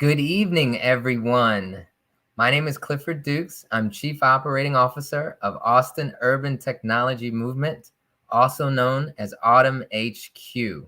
Good evening, everyone. My name is Clifford Dukes. I'm Chief Operating Officer of Austin Urban Technology Movement, also known as AUTMHQ.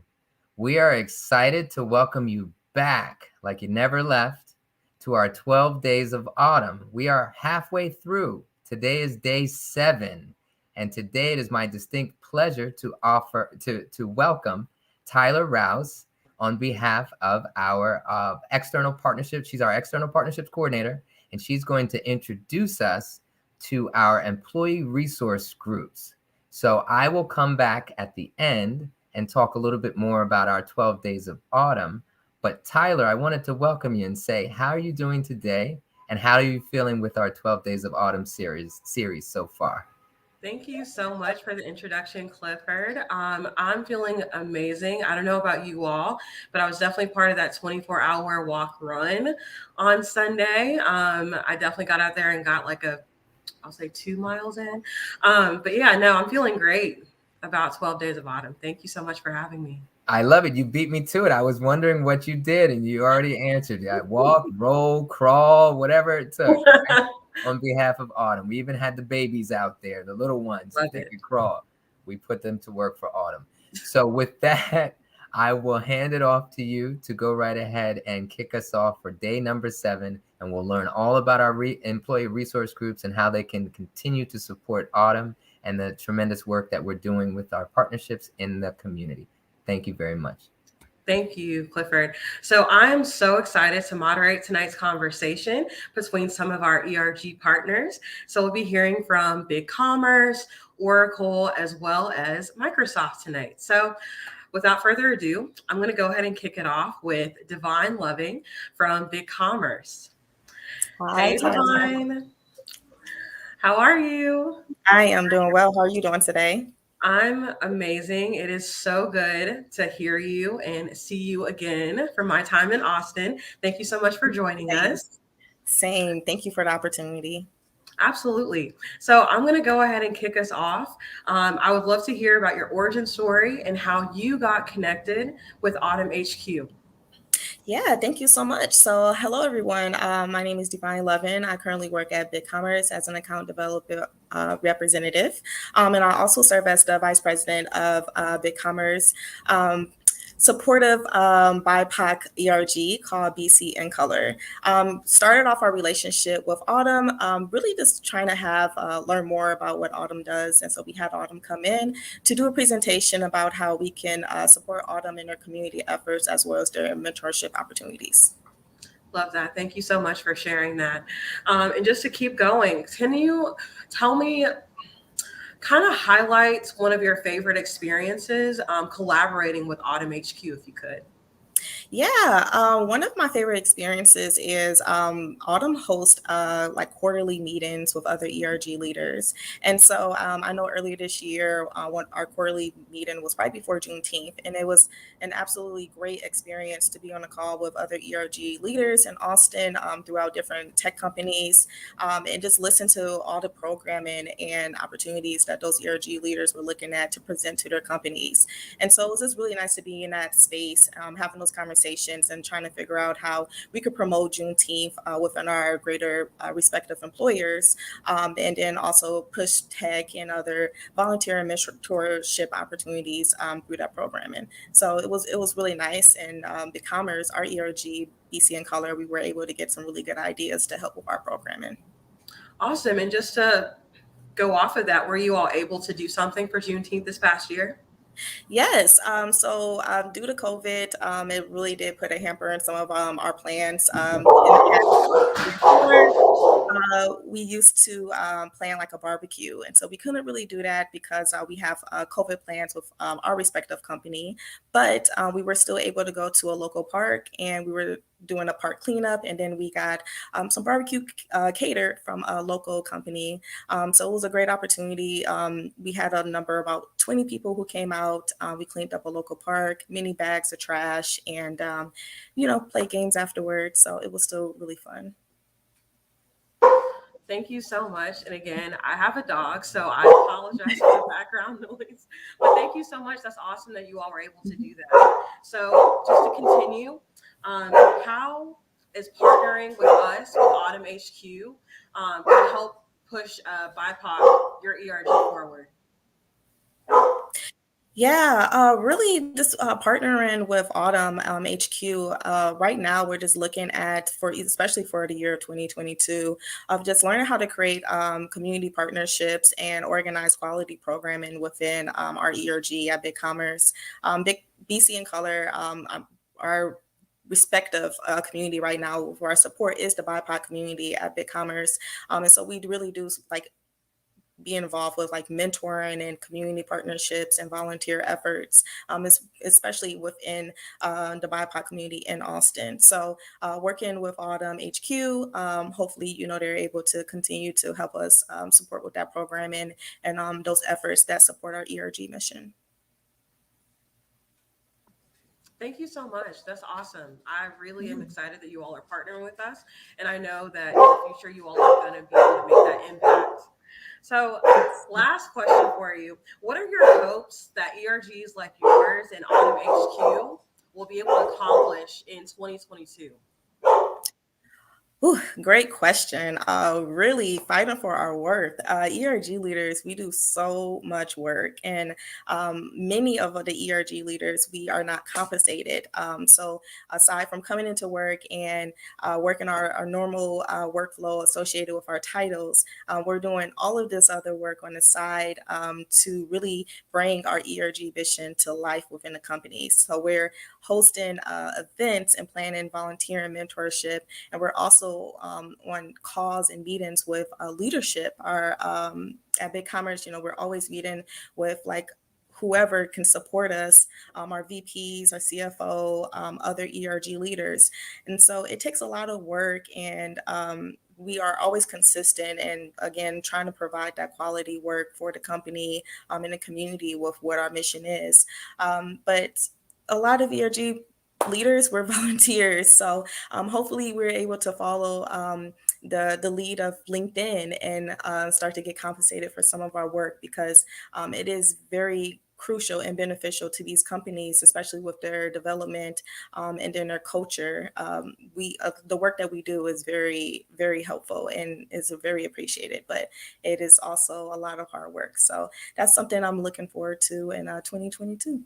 We are excited to welcome you back, like you never left, to our 12 Days of Autumn. We are halfway through. Today is day 7, and today it is my distinct pleasure to welcome Tyler Rouse on behalf of our external partnerships. She's our external partnerships coordinator, and she's going to introduce us to our employee resource groups. So I will come back at the end and talk a little bit more about our 12 Days of Autumn. But Tyler, I wanted to welcome you and say, how are you doing today? And how are you feeling with our 12 Days of Autumn series so far? Thank you so much for the introduction, Clifford. I'm feeling amazing. I don't know about you all, but I was definitely part of that 24-hour walk run on Sunday. I definitely got out there and got I'll say 2 miles in. But yeah, no, I'm feeling great about 12 Days of Autumn. Thank you so much for having me. I love it. You beat me to it. I was wondering what you did, and you already answered. Yeah, walk, roll, crawl, whatever it took. Right? On behalf of Autumn. We even had the babies out there, the little ones, Love if they it. could crawl. We put them to work for Autumn. So with that, I will hand it off to you to go right ahead and kick us off for day number 7, and we'll learn all about our employee resource groups and how they can continue to support Autumn and the tremendous work that we're doing with our partnerships in the community. Thank you very much. Thank you, Clifford. So I'm so excited to moderate tonight's conversation between some of our ERG partners. So we'll be hearing from BigCommerce, Oracle, as well as Microsoft tonight. So without further ado, I'm going to go ahead and kick it off with Devon Levin from BigCommerce. Hi, Hey, Talia. Devon. How are you? I am doing well. How are you doing today? I'm amazing. It is so good to hear you and see you again from my time in Austin. Thank you so much for joining Same. us. Same. Thank you for the opportunity. Absolutely. So I'm going to go ahead and kick us off. I would love to hear about your origin story and how you got connected with Autumn HQ. Yeah, thank you so much. So, hello, everyone. My name is Devon Levin. I currently work at BigCommerce as an account developer representative. And I also serve as the vice president of BigCommerce. Supportive BIPOC ERG called BC in Color. Started off our relationship with Autumn, really just trying to have learn more about what Autumn does. And so we had Autumn come in to do a presentation about how we can support Autumn in their community efforts as well as their mentorship opportunities. Love that. Thank you so much for sharing that. And just to keep going, can you tell me, kind of highlight one of your favorite experiences collaborating with Autumn HQ, if you could? Yeah, one of my favorite experiences is Autumn host like quarterly meetings with other ERG leaders. And so I know earlier this year, our quarterly meeting was right before Juneteenth, and it was an absolutely great experience to be on a call with other ERG leaders in Austin throughout different tech companies and just listen to all the programming and opportunities that those ERG leaders were looking at to present to their companies. And so it was just really nice to be in that space, having those conversations and trying to figure out how we could promote Juneteenth within our greater respective employers, and then also push tech and other volunteer and mentorship opportunities through that programming. So it was really nice, and BigCommerce, our ERG, BC in Color, we were able to get some really good ideas to help with our programming. Awesome. And just to go off of that, were you all able to do something for Juneteenth this past year? Yes. So due to COVID, it really did put a hamper in some of our plans. In the past before, we used to plan like a barbecue, and so we couldn't really do that because we have COVID plans with our respective company. But we were still able to go to a local park, and we were doing a park cleanup, and then we got some barbecue catered from a local company. So it was a great opportunity. We had a number, about 20 people who came out. We cleaned up a local park, many bags of trash, and played games afterwards. So it was still really fun. Thank you so much. And again, I have a dog, so I apologize for the background noise. But thank you so much. That's awesome that you all were able to do that. So just to continue, how is partnering with us with AUTMHQ to help push BIPOC, your ERG forward? Yeah, really just partnering with Autumn HQ. Right now, we're just looking at, especially for the year of 2022, of just learning how to create community partnerships and organize quality programming within our ERG at Big Commerce. Big BC and Color, our respective community right now for our support is the BIPOC community at Big Commerce. And so we really do like be involved with like mentoring and community partnerships and volunteer efforts, especially within the BIPOC community in Austin. So working with Autumn HQ, hopefully, they're able to continue to help us support with that programming and those efforts that support our ERG mission. Thank you so much. That's awesome. I really am excited that you all are partnering with us. And I know that in the future, you all are going to be able to make that impact. So last question for you. What are your hopes that ERGs like yours and Autumn HQ will be able to accomplish in 2022? Ooh, great question. Really fighting for our worth. ERG leaders, we do so much work, and many of the ERG leaders, we are not compensated. So aside from coming into work and working our normal workflow associated with our titles, we're doing all of this other work on the side to really bring our ERG vision to life within the company. So we're hosting events and planning volunteer and mentorship, and we're also on calls and meetings with leadership. Our at Big Commerce, we're always meeting with like whoever can support us, our VPs, our CFO, other ERG leaders. And so it takes a lot of work, and we are always consistent and, again, trying to provide that quality work for the company and the community with what our mission is. But a lot of ERG leaders were volunteers. So hopefully we're able to follow the lead of LinkedIn and start to get compensated for some of our work, because it is very crucial and beneficial to these companies, especially with their development and in their culture. The work that we do is very, very helpful and is very appreciated, but it is also a lot of hard work. So that's something I'm looking forward to in 2022.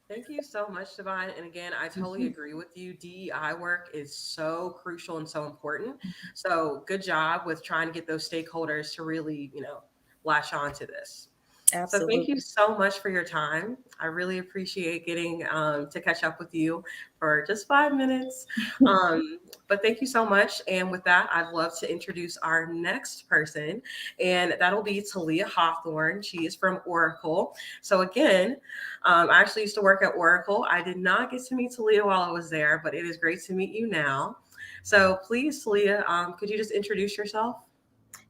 Thank you so much, Devon. And again, I totally agree with you. DEI work is so crucial and so important. So good job with trying to get those stakeholders to really, latch on to this. Absolutely. So thank you so much for your time. I really appreciate getting to catch up with you for just 5 minutes. But thank you so much. And with that, I'd love to introduce our next person, and that'll be Talia Hawthorne. She is from Oracle. So again, I actually used to work at Oracle. I did not get to meet Talia while I was there, but it is great to meet you now. So please, Talia, could you just introduce yourself?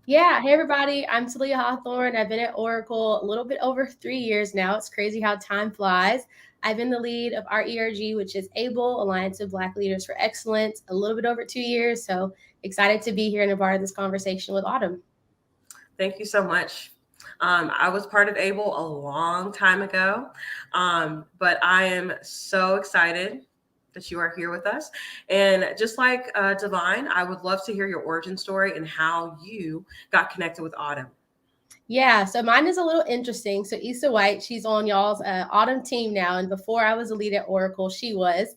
Yeah. Hey, everybody. I'm Talia Hawthorne. I've been at Oracle a little bit over 3 years now. It's crazy how time flies. I've been the lead of our ERG, which is ABLE, Alliance of Black Leaders for Excellence, a little bit over 2 years. So excited to be here and a part of this conversation with Autumn. Thank you so much. I was part of ABLE a long time ago, but I am so excited that you are here with us. And just like Devon, I would love to hear your origin story and how you got connected with Autumn. Yeah, so mine is a little interesting. So Issa White, she's on y'all's Autumn team now. And before I was a lead at Oracle, she was.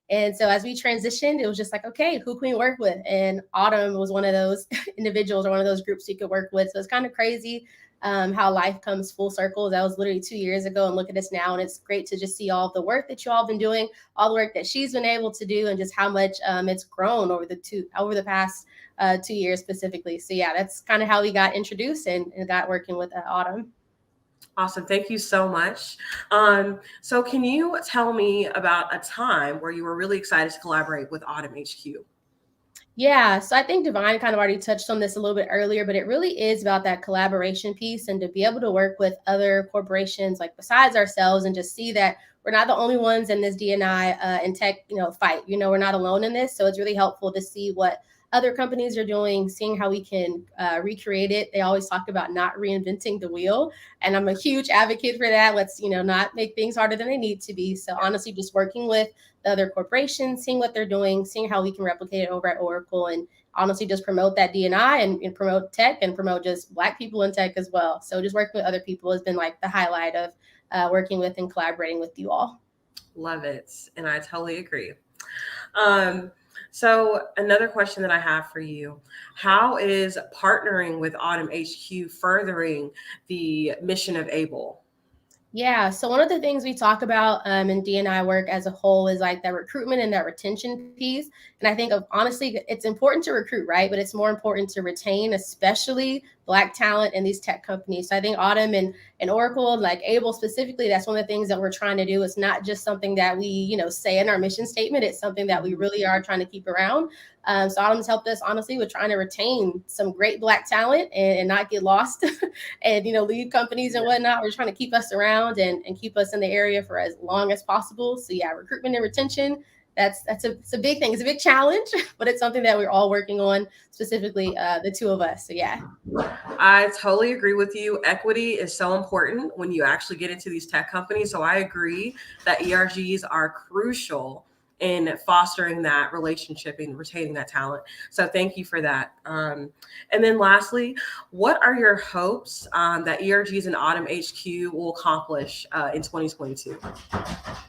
And so as we transitioned, it was just like, okay, who can we work with? And Autumn was one of those individuals or one of those groups you could work with. So it's kind of crazy how life comes full circle. That was literally 2 years ago, and look at us now. And it's great to just see all the work that you all been doing, all the work that she's been able to do, and just how much it's grown over the past 2 years specifically. So yeah, that's kind of how we got introduced and got working with Autumn. Awesome. Thank you so much. So can you tell me about a time where you were really excited to collaborate with Autumn HQ? Yeah, so I think Devon kind of already touched on this a little bit earlier, but it really is about that collaboration piece and to be able to work with other corporations like besides ourselves and just see that we're not the only ones in this D&I and tech, fight. We're not alone in this. So it's really helpful to see what other companies are doing, seeing how we can recreate it. They always talk about not reinventing the wheel, and I'm a huge advocate for that. Let's, not make things harder than they need to be. So honestly, just working with the other corporations, seeing what they're doing, seeing how we can replicate it over at Oracle, and honestly just promote that D&I and promote tech and promote just Black people in tech as well. So just working with other people has been like the highlight of working with and collaborating with you all. Love it. And I totally agree. So another question that I have for you, how is partnering with AUTMHQ furthering the mission of ABLE? Yeah. So one of the things we talk about in D&I work as a whole is like that recruitment and that retention piece. And I think honestly, it's important to recruit, right? But it's more important to retain, especially Black talent in these tech companies. So I think AUTM and Oracle, like ABLE specifically, that's one of the things that we're trying to do. It's not just something that we, say in our mission statement. It's something that we really are trying to keep around. So AUTM's helped us honestly with trying to retain some great Black talent and not get lost and, leave companies and whatnot. We're trying to keep us around and keep us in the area for as long as possible. So yeah, recruitment and retention, it's a big thing. It's a big challenge, but it's something that we're all working on, specifically the two of us. So yeah. I totally agree with you. Equity is so important when you actually get into these tech companies. So I agree that ERGs are crucial in fostering that relationship and retaining that talent. So thank you for that. And then lastly, what are your hopes that ERGs and AUTMHQ will accomplish in 2022?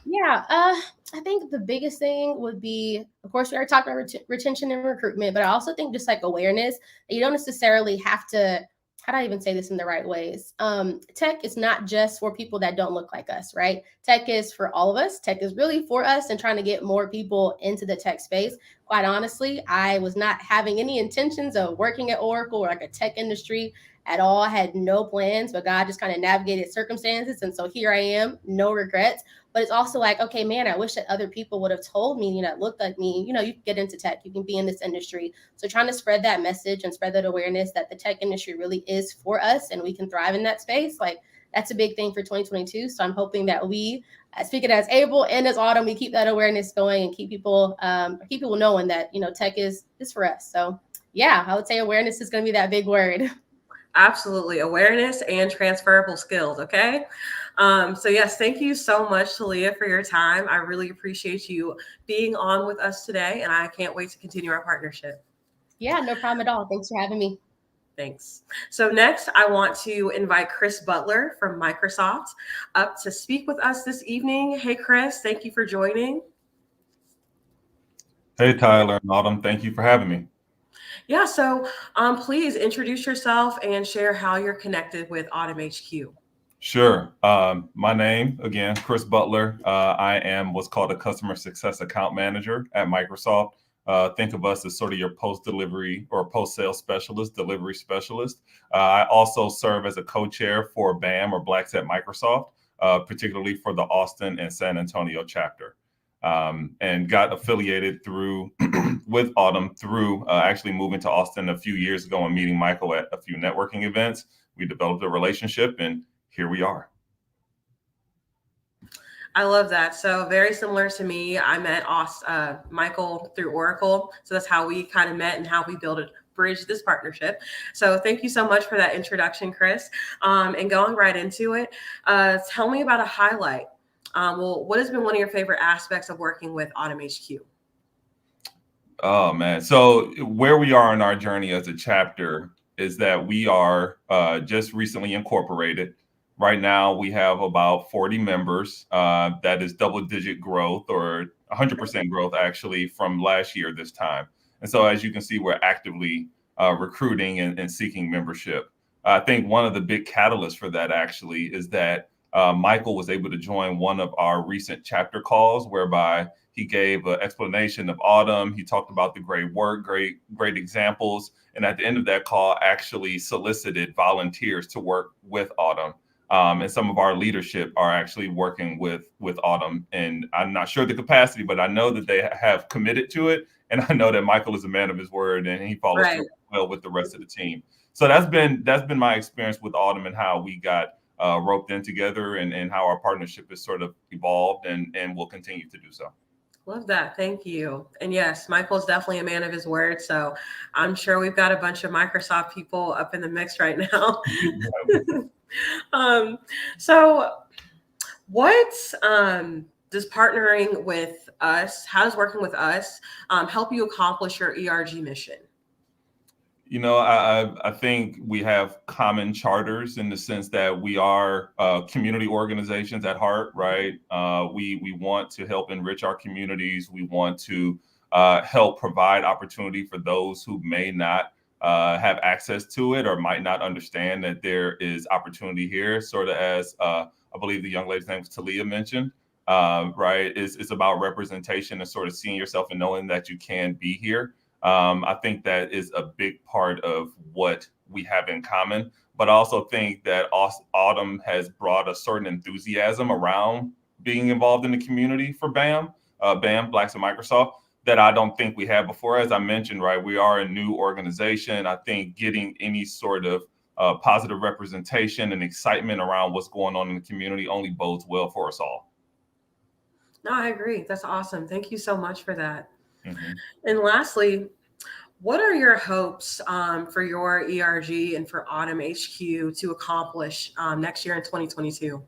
Yeah, I think the biggest thing would be, of course, we already talked about retention and recruitment, but I also think just like awareness that you don't necessarily have to, how do I even say this in the right ways? Tech is not just for people that don't look like us, right? Tech is for all of us. Tech is really for us and trying to get more people into the tech space. Quite honestly, I was not having any intentions of working at Oracle or like a tech industry at all. I had no plans, but God just kind of navigated circumstances. And so here I am, no regrets. But it's also like, okay, man, I wish that other people would have told me, looked like me, you can get into tech, you can be in this industry. So trying to spread that message and spread that awareness that the tech industry really is for us and we can thrive in that space. Like that's a big thing for 2022. So I'm hoping that we, speaking as ABLE and as AUTM, we keep that awareness going and keep people knowing that, tech is for us. So yeah, I would say awareness is going to be that big word. Absolutely. Awareness and transferable skills. Okay. So yes, thank you so much, Talia, for your time. I really appreciate you being on with us today, and I can't wait to continue our partnership. Yeah, no problem at all. Thanks for having me. Thanks. So next, I want to invite Chris Butler from Microsoft up to speak with us this evening. Hey, Chris, thank you for joining. Hey, Tyler and Autumn, thank you for having me. Yeah, so please introduce yourself and share how you're connected with AUTMHQ. Sure. My name, again, Chris Butler. I am what's called a customer success account manager at Microsoft. Think of us as sort of your post-delivery or post-sales specialist, delivery specialist. I also serve as a co-chair for BAM or Blacks at Microsoft, particularly for the Austin and San Antonio chapter. And got affiliated through with AUTM through actually moving to Austin a few years ago and meeting Michael at a few networking events. We developed a relationship and here we are. I love that. So very similar to me. I met Michael through Oracle. So that's how we kind of met and how we built a bridge this partnership. So thank you so much for that introduction, Chris. And going right into it, tell me about a highlight. What has been one of your favorite aspects of working with AUTMHQ? Oh, man. So where we are in our journey as a chapter is that we are just recently incorporated. Right now, we have about 40 members. That is double-digit growth or 100% growth, actually, from last year this time. And so as you can see, we're actively recruiting and seeking membership. I think one of the big catalysts for that, actually, is that Michael was able to join one of our recent chapter calls whereby he gave an explanation of AUTM. He talked about the great work, great examples. And at the end of that call, actually solicited volunteers to work with AUTM. And some of our leadership are actually working with AUTM. And I'm not sure the capacity, but I know that they have committed to it. And I know that Michael is a man of his word and he follows through well with the rest of the team. So that's been my experience with AUTM and how we got roped in together and how our partnership has sort of evolved and will continue to do so. Love that. Thank you. And yes, Michael's definitely a man of his word. So I'm sure we've got a bunch of Microsoft people up in the mix right now. um, so what does partnering with us, how does working with us help you accomplish your ERG mission? You know, I think we have common charters in the sense that we are community organizations at heart, right? We want to help enrich our communities. We want to help provide opportunity for those who may not have access to it or might not understand that there is opportunity here. Sort of as I believe the young lady's name was Talia mentioned, right? It's about representation and sort of seeing yourself and knowing that you can be here. I think that is a big part of what we have in common, but I also think that Autumn has brought a certain enthusiasm around being involved in the community for BAM, Blacks at Microsoft, that I don't think we had before. As I mentioned, right, we are a new organization. I think getting any sort of positive representation and excitement around what's going on in the community only bodes well for us all. No, I agree. That's awesome. Thank you so much for that. Mm-hmm. And lastly, what are your hopes for your ERG and for AUTMHQ to accomplish next year in 2022?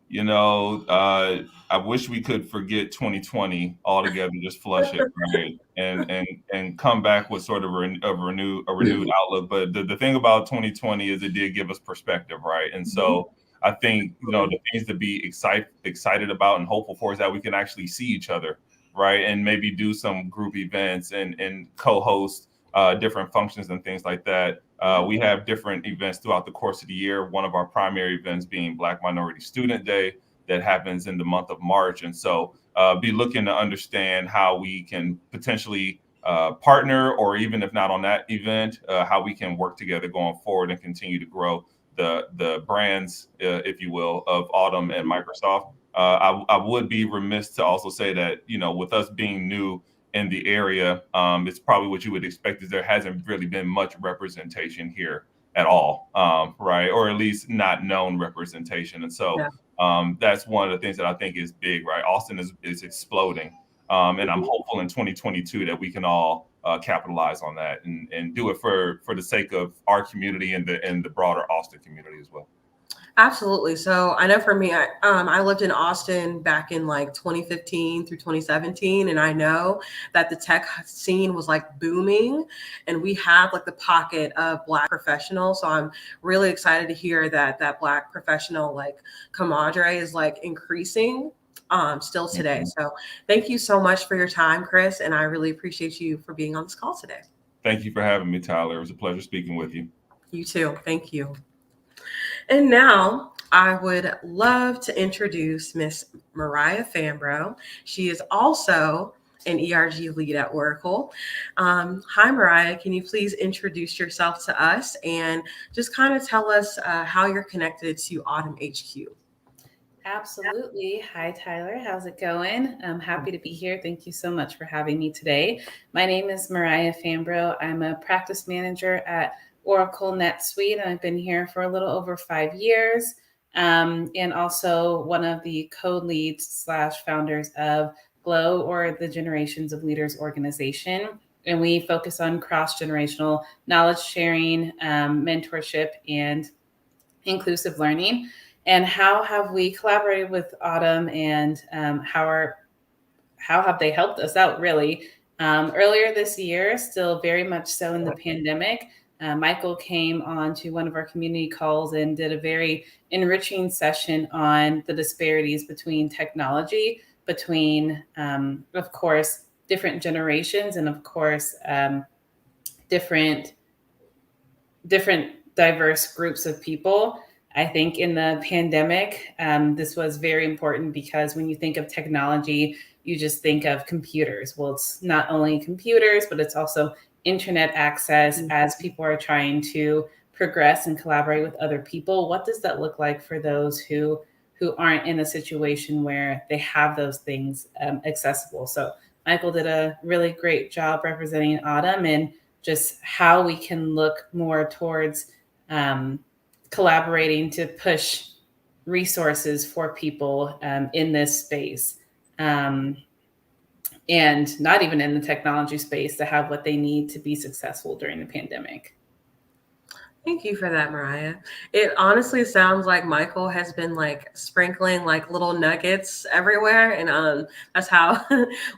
You know, I wish we could forget 2020 altogether, just flush it, right, and come back with sort of a renewed outlook. But the thing about 2020 is it did give us perspective, right? And so I think, you know, the things to be excited about and hopeful for is that we can actually see each other, right, and maybe do some group events and co-host different functions and things like that. We have different events throughout the course of the year. One of our primary events being Black Minority Student Day that happens in the month of March. And so be looking to understand how we can potentially partner, or even if not on that event, how we can work together going forward and continue to grow the brands, if you will, of Autumn and Microsoft. I would be remiss to also say that, you know, with us being new in the area, it's probably what you would expect is there hasn't really been much representation here at all, right? Or at least not known representation. And so that's one of the things that I think is big, right? Austin is exploding. And I'm hopeful in 2022 that we can all capitalize on that and do it for the sake of our community and the broader Austin community as well. Absolutely. So I know for me, I lived in Austin back in like 2015 through 2017. And I know that the tech scene was like booming, and we have like the pocket of Black professionals. So I'm really excited to hear that Black professional like camaraderie is like increasing still today. So thank you so much for your time, Chris. And I really appreciate you for being on this call today. Thank you for having me, Tyler. It was a pleasure speaking with you. You too. Thank you. And now I would love to introduce Miss Mariah Fambro. She is also an ERG lead at Oracle. Hi, Mariah. Can you please introduce yourself to us and just kind of tell us how you're connected to AUTMHQ? Absolutely. Hi, Tyler. How's it going? I'm happy to be here. Thank you so much for having me today. My name is Mariah Fambro. I'm a practice manager at Oracle NetSuite, and I've been here for a little over 5 years, and also one of the co-leads / founders of GLOW, or the Generations of Leaders organization. And we focus on cross-generational knowledge sharing, mentorship, and inclusive learning. And how have we collaborated with Autumn, and how have they helped us out, really? Earlier this year, still very much so in the pandemic, Michael came on to one of our community calls and did a very enriching session on the disparities between technology, between, of course, different generations, and of course, different diverse groups of people. I think in the pandemic, this was very important because when you think of technology, you just think of computers. Well, it's not only computers, but it's also internet access as people are trying to progress and collaborate with other people. What does that look like for those who aren't in a situation where they have those things accessible? So Michael did a really great job representing Autumn and just how we can look more towards collaborating to push resources for people in this space. and not even in the technology space to have what they need to be successful during the pandemic. Thank you for that, Mariah. It honestly sounds like Michael has been like sprinkling like little nuggets everywhere. And that's how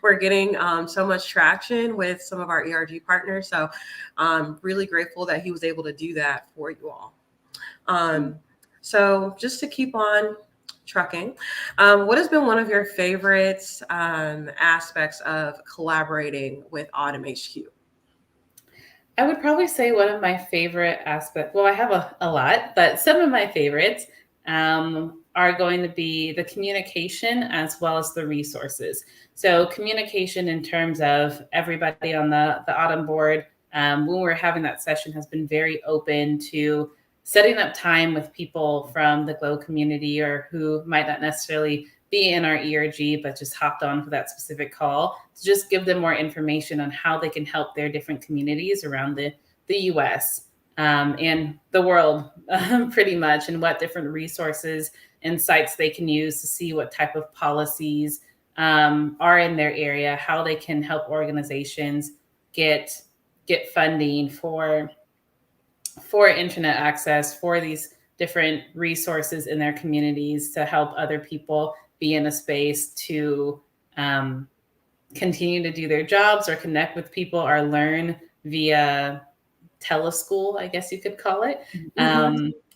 we're getting so much traction with some of our ERG partners. So I'm really grateful that he was able to do that for you all. So just to keep on trucking, what has been one of your favorite aspects of collaborating with AUTMHQ? I would probably say one of my favorite aspects, well, I have a lot, but some of my favorites are going to be the communication as well as the resources. So communication in terms of everybody on the Autumn board, when we're having that session, has been very open to setting up time with people from the GLOW community or who might not necessarily be in our ERG, but just hopped on for that specific call to just give them more information on how they can help their different communities around the US and the world pretty much, and what different resources and sites they can use to see what type of policies are in their area, how they can help organizations get funding for internet access, for these different resources in their communities to help other people be in a space to continue to do their jobs or connect with people or learn via teleschool, I guess you could call it.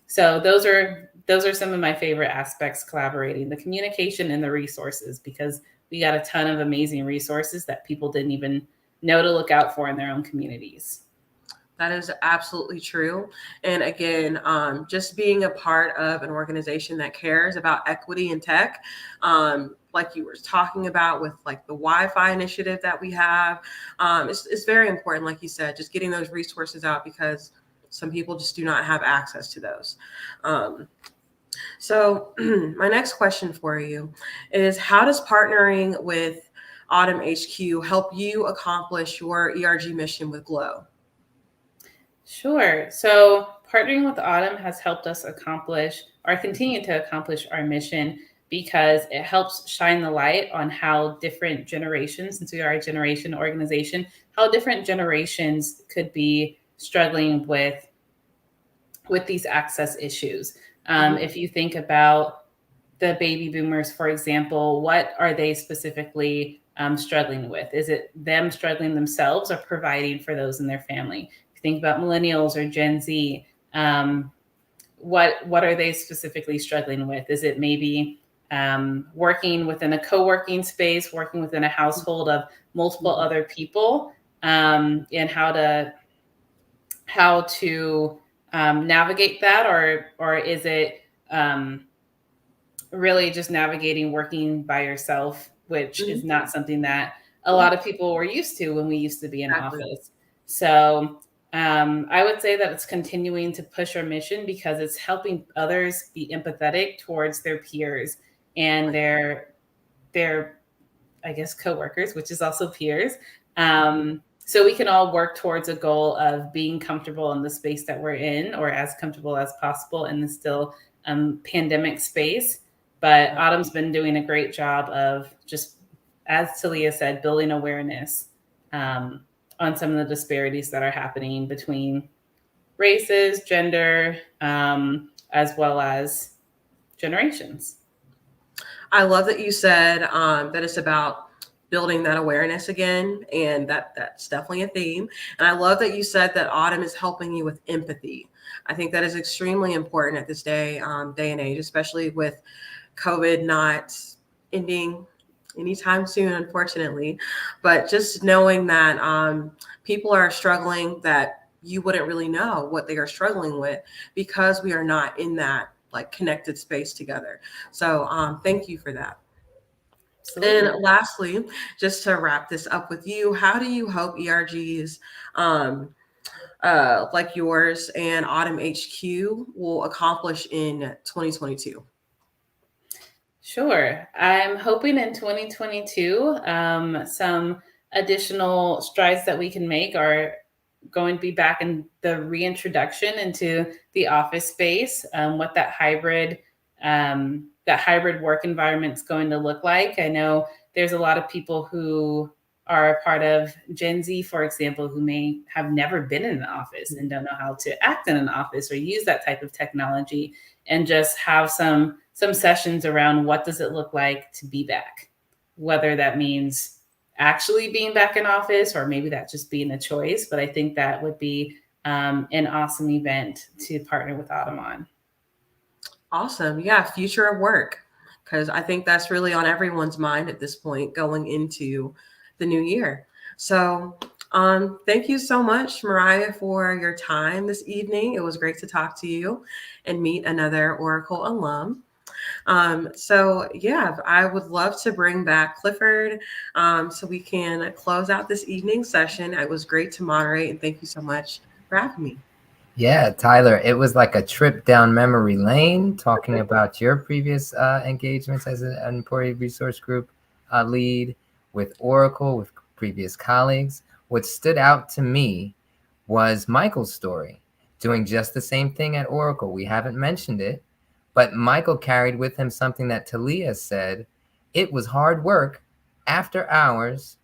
So those are some of my favorite aspects collaborating, the communication and the resources, because we got a ton of amazing resources that people didn't even know to look out for in their own communities. That is absolutely true. And again, just being a part of an organization that cares about equity in tech, like you were talking about with like the Wi-Fi initiative that we have, it's very important, like you said, just getting those resources out because some people just do not have access to those. So my next question for you is, how does partnering with AUTMHQ help you accomplish your ERG mission with GLOW? Sure. So partnering with Autumn has helped us accomplish or continue to accomplish our mission because it helps shine the light on how different generations, since we are a generation organization, how different generations could be struggling with these access issues. If you think about the baby boomers, for example, what are they specifically struggling with? Is it them struggling themselves or providing for those in their family? Think about millennials or Gen Z. What are they specifically struggling with? Is it maybe working within a co-working space, working within a household of multiple other people, and how to navigate that, or is it really just navigating working by yourself, which is not something that a lot of people were used to when we used to be in office. So I would say that it's continuing to push our mission because it's helping others be empathetic towards their peers and their I guess coworkers, which is also peers. So we can all work towards a goal of being comfortable in the space that we're in, or as comfortable as possible in the still pandemic space. But Autumn's been doing a great job of just, as Talia said, building awareness on some of the disparities that are happening between races, gender, as well as generations. I love that you said that it's about building that awareness again, and that's definitely a theme. And I love that you said that Autumn is helping you with empathy. I think that is extremely important at this day and age, especially with COVID not ending anytime soon, unfortunately. But just knowing that people are struggling that you wouldn't really know what they are struggling with because we are not in that like connected space together. So thank you for that. Absolutely. And lastly, just to wrap this up with you, how do you hope ERGs like yours and AUTMHQ will accomplish in 2022? Sure. I'm hoping in 2022, some additional strides that we can make are going to be back in the reintroduction into the office space, what that hybrid work environment is going to look like. I know there's a lot of people who are a part of Gen Z, for example, who may have never been in an office and don't know how to act in an office or use that type of technology, and just have some sessions around what does it look like to be back, whether that means actually being back in office or maybe that just being a choice. But I think that would be an awesome event to partner with Autumn on. Awesome. Yeah, future of work, because I think that's really on everyone's mind at this point going into the new year. So thank you so much, Mariah, for your time this evening. It was great to talk to you and meet another Oracle alum. So yeah, I would love to bring back Clifford so we can close out this evening's session. It was great to moderate, and thank you so much for having me. Yeah, Tyler, it was like a trip down memory lane talking about your previous engagements as an employee resource group lead with Oracle, with previous colleagues. What stood out to me was Michael's story, doing just the same thing at Oracle. We haven't mentioned it, but Michael carried with him something that Talia said. It was hard work after hours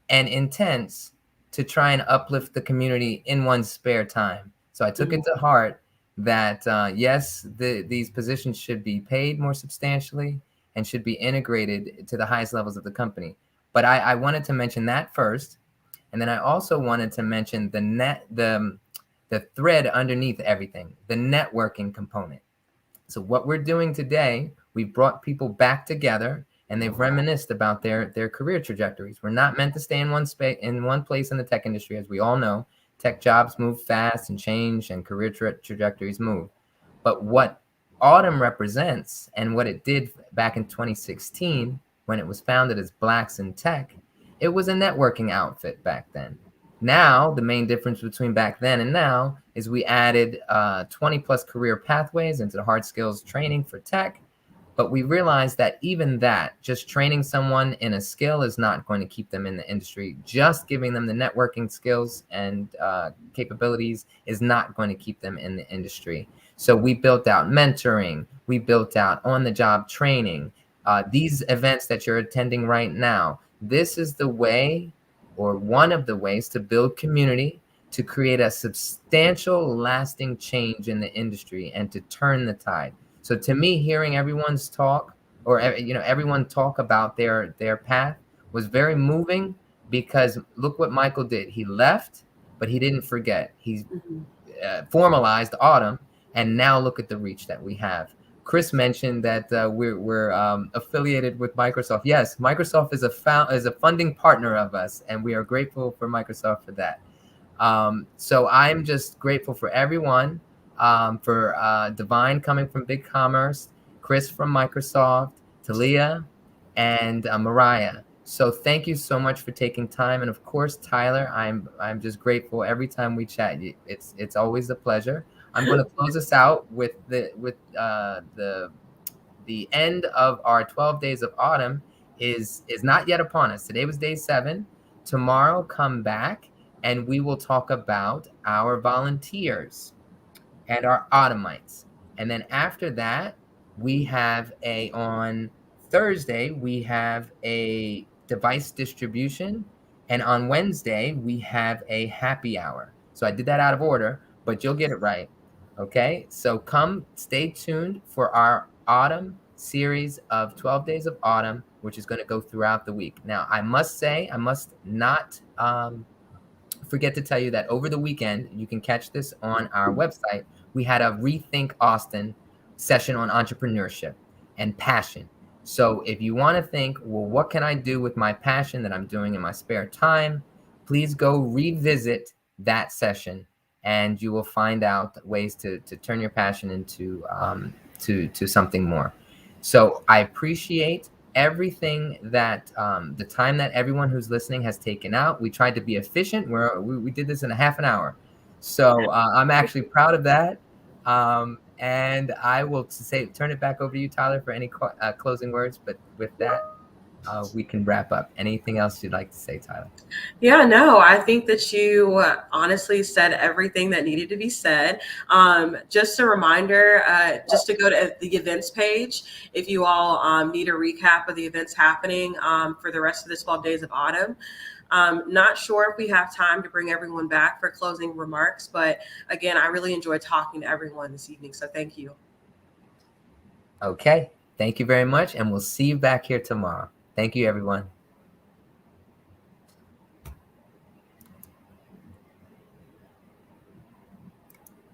and intense to try and uplift the community in one's spare time. So I took it to heart that yes, these positions should be paid more substantially and should be integrated to the highest levels of the company. But I wanted to mention that first, and then I also wanted to mention the thread underneath everything, the networking component. So what we're doing today, we've brought people back together, and they've reminisced about their career trajectories. We're not meant to stay in one place in the tech industry, as we all know. Tech jobs move fast and change, and career trajectories move. But what Autumn represents, and what it did back in 2016 when it was founded as Blacks in Tech, it was a networking outfit back then. Now, the main difference between back then and now is we added 20 plus career pathways into the hard skills training for tech. But we realized that even that, just training someone in a skill is not going to keep them in the industry. Just giving them the networking skills and capabilities is not going to keep them in the industry. So we built out mentoring. We built out on-the-job training. These events that you're attending right now, this is the way, or one of the ways, to build community, to create a substantial, lasting change in the industry and to turn the tide. So to me, hearing everyone's talk, or everyone talk about their path, was very moving, because look what Michael did. He left, but he didn't forget. He formalized Autumn, and now look at the reach that we have. Chris mentioned that we're affiliated with Microsoft. Yes, Microsoft is a funding partner of us, and we are grateful for Microsoft for that. So I'm just grateful for everyone. For Divine coming from Big Commerce, Chris from Microsoft, Talia, and Mariah. So thank you so much for taking time, and of course, Tyler, I'm just grateful every time we chat. It's always a pleasure. I'm going to close us out with the end of our 12 days of autumn is not yet upon us. Today was day 7. Tomorrow, come back, and we will talk about our volunteers and our Autumites. And then after that, we have on Thursday, we have a device distribution. And on Wednesday, we have a happy hour. So I did that out of order, but you'll get it right. Okay, so stay tuned for our autumn series of 12 Days of Autumn, which is going to go throughout the week. Now, I must not forget to tell you that over the weekend, you can catch this on our website. We had a Rethink Austin session on entrepreneurship and passion. So if you want to think, well, what can I do with my passion that I'm doing in my spare time? Please go revisit that session, and you will find out ways to turn your passion into to something more. So I appreciate everything that the time that everyone who's listening has taken out. We tried to be efficient. We did this in a half an hour. So I'm actually proud of that. And I will turn it back over to you, Tyler, for any closing words. But with that, we can wrap up. Anything else you'd like to say, Tyler? Yeah, no, I think that you honestly said everything that needed to be said. Just a reminder, just to go to the events page if you all need a recap of the events happening for the rest of the 12 days of autumn. Not sure if we have time to bring everyone back for closing remarks, but again, I really enjoyed talking to everyone this evening, so thank you. Okay, thank you very much, and we'll see you back here tomorrow. Thank you, everyone.